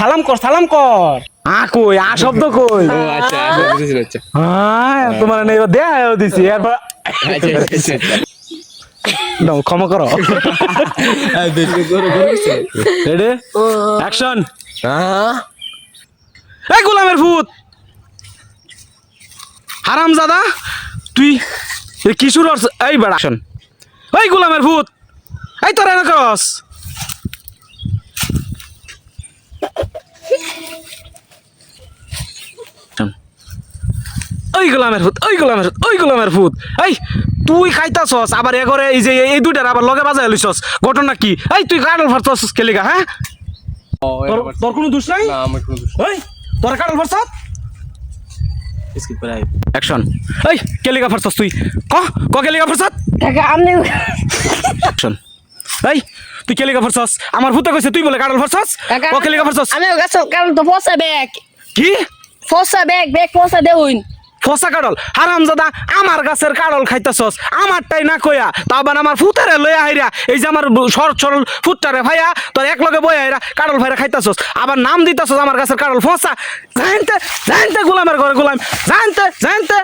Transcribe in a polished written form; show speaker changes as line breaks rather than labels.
সালাম কর কই শব্দ কই
ও আচ্ছা আচ্ছা
হ্যাঁ তোমার নেই দেয়া দিছি এরপর নাও ক্ষমা করো রেডি অ্যাকশন এই গোলামের ভূত হারামজাদা তুই কি শুরু করছ এই বেড়া অ্যাকশন এই গোলামের ভূত এই তোরা না করস ওই গোলামের ভূত এই তুই খাইতাছস আবার এ করে এই যে এই দুইটার আবার লগে বাজায় লইছস ঘটনা কি এই তুই কাটল ফারছস কেলিগা হ্যাঁ তোর কোনো দোষ নাই
না আমার কোনো দোষ
এই তোর কাটল ফারছস
স্কিপ করে আই
অ্যাকশন এই কেলিগা ফারছস তুই ক কেলিগা ফারছস
কাকা আপনি
অ্যাকশন এই তুই কেলিগা ফারছস আমার ভূতে কইছে তুই বলে কাটল ফারছস ক কেলিগা ফারছস
আমি গাছ কারণ তো ফসা ব্যাগ
কি
ফসা দেউন
ফসা কাটল হারামজাদা আমার গাছের কাটল খাইতাছস আমারটাই না কইয়া তা আবার আমার ফুতারে লইয়া হাইরা এই যে আমার সরল ফুটটারে ভাইয়া তোর এক লগে বইয়া হাইরা কাটল ভাইরা খাইতাছস আবার নাম দিতাছস আমার গাছের কাটল ফসা জানতে গোলামের ঘরে গোলাম জানতে